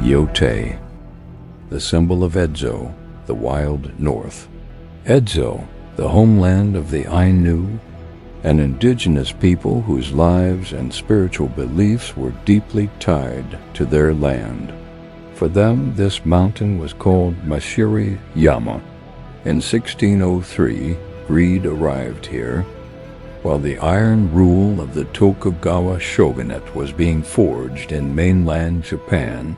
Yōtei, the symbol of Edzo, the wild north. Edzo, the homeland of the Ainu, an indigenous people whose lives and spiritual beliefs were deeply tied to their land. For them, this mountain was called Makkari-nupuri. In 1603, greed arrived here. While the iron rule of the Tokugawa shogunate was being forged in mainland Japan,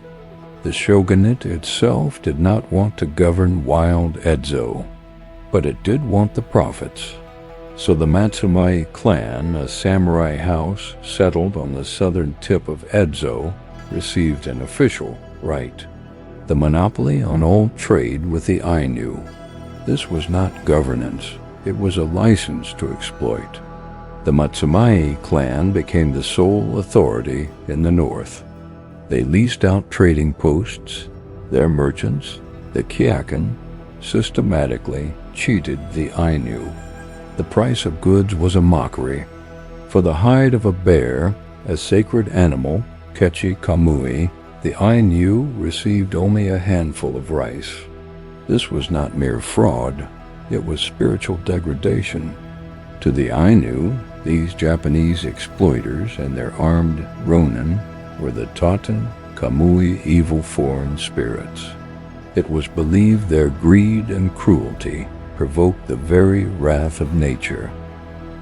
the shogunate itself did not want to govern wild Edzo, but it did want the profits. So the Matsumae Clan, a samurai house settled on the southern tip of Edzo, received an official right: the monopoly on all trade with the Ainu. This was not governance, it was a license to exploit. The Matsumae Clan became the sole authority in the north. They leased out trading posts. Their merchants, the Kyakan, systematically cheated the Ainu. The price of goods was a mockery. For the hide of a bear, a sacred animal, kechi kamui, the Ainu received only a handful of rice. This was not mere fraud, it was spiritual degradation. To the Ainu, these Japanese exploiters and their armed Rōnin were the Toten Kamui evil foreign spirits. It was believed their greed and cruelty provoked the very wrath of nature.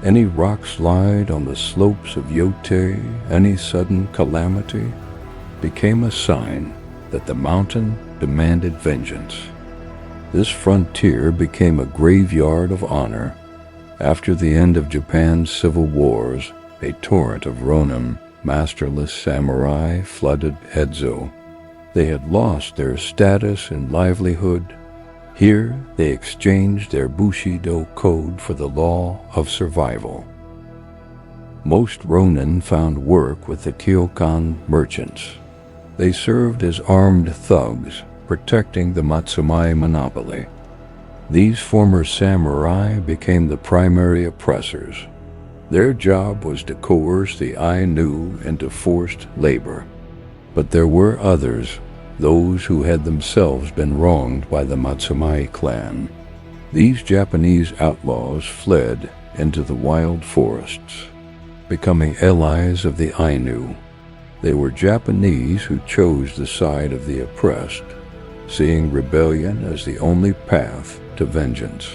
Any rock slide on the slopes of Yōtei, any sudden calamity, became a sign that the mountain demanded vengeance. This frontier became a graveyard of honor. After the end of Japan's civil wars, a torrent of Rōnin, masterless samurai, flooded Edzo. They had lost their status and livelihood. Here they exchanged their Bushido code for the law of survival. Most Rōnin found work with the Kyokan merchants. They served as armed thugs, protecting the Matsumae monopoly. These former samurai became the primary oppressors. Their job was to coerce the Ainu into forced labor. But there were others, those who had themselves been wronged by the Matsumae Clan. These Japanese outlaws fled into the wild forests, becoming allies of the Ainu. They were Japanese who chose the side of the oppressed, seeing rebellion as the only path to vengeance.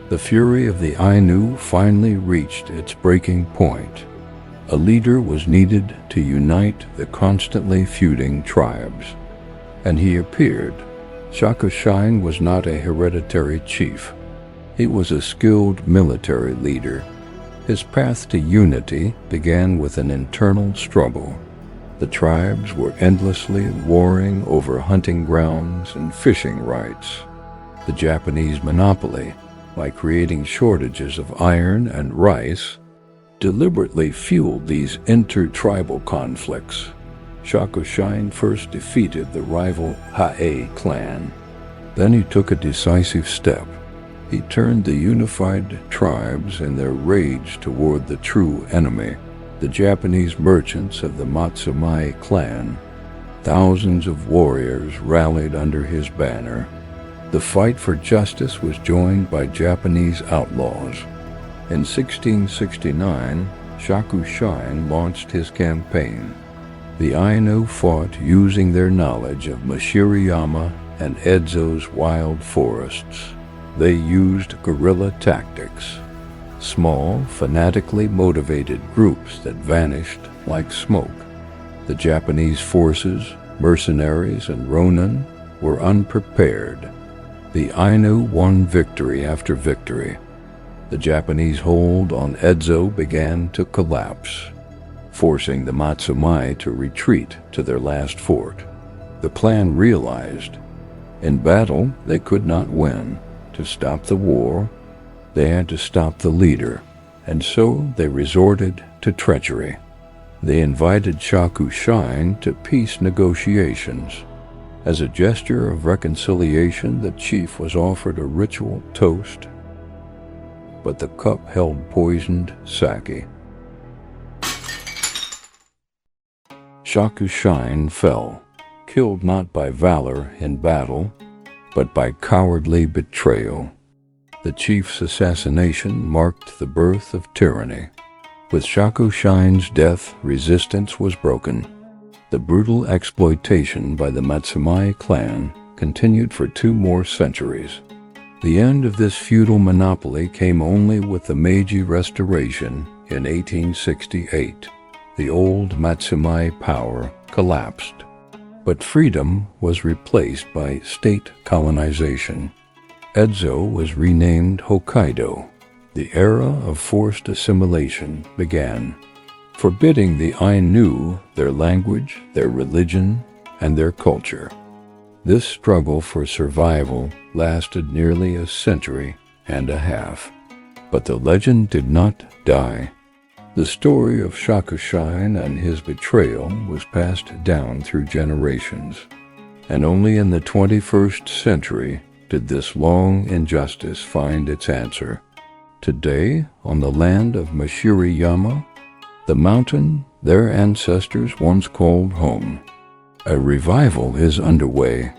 The fury of the Ainu finally reached its breaking point. A leader was needed to unite the constantly feuding tribes, and he appeared. Syakushain was not a hereditary chief. He was a skilled military leader. His path to unity began with an internal struggle. The tribes were endlessly warring over hunting grounds and fishing rights. The Japanese monopoly, by creating shortages of iron and rice, deliberately fueled these inter-tribal conflicts. Syakushain first defeated the rival Hae clan. Then he took a decisive step. He turned the unified tribes in their rage toward the true enemy, the Japanese merchants of the Matsumae Clan. Thousands of warriors rallied under his banner. The fight for justice was joined by Japanese outlaws. In 1669, Syakushain launched his campaign. The Ainu fought using their knowledge of Makkari-nupuri and Edzo's wild forests. They used guerrilla tactics, small, fanatically motivated groups that vanished like smoke. The Japanese forces, mercenaries, and Rōnin were unprepared. The Ainu won victory after victory. The Japanese hold on Edzo began to collapse, forcing the Matsumae to retreat to their last fort. The clan realized, in battle they could not win. To stop the war, they had to stop the leader, and so they resorted to treachery. They invited Syakushain to peace negotiations. As a gesture of reconciliation, the chief was offered a ritual toast, but the cup held poisoned sake. Syakushain fell, killed not by valor in battle, but by cowardly betrayal. The chief's assassination marked the birth of tyranny. With Syakushain's death, resistance was broken. The brutal exploitation by the Matsumae Clan continued for 2 more centuries. The end of this feudal monopoly came only with the Meiji Restoration in 1868. The old Matsumae power collapsed, but freedom was replaced by state colonization. Edo was renamed Hokkaido. The era of forced assimilation began, forbidding the Ainu their language, their religion, and their culture. This struggle for survival lasted nearly a century and a half. But the legend did not die. The story of Syakushain and his betrayal was passed down through generations, and only in the 21st century did this long injustice find its answer. Today, on the land of Mashiriyama, the mountain their ancestors once called home, a revival is underway.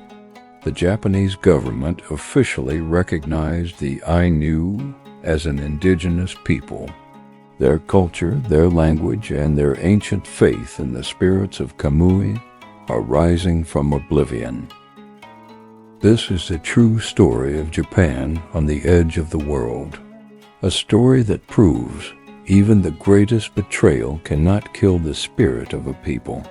The Japanese government officially recognized the Ainu as an indigenous people. Their culture, their language, and their ancient faith in the spirits of Kamui are rising from oblivion. This is the true story of Japan on the edge of the world, a story that proves even the greatest betrayal cannot kill the spirit of a people.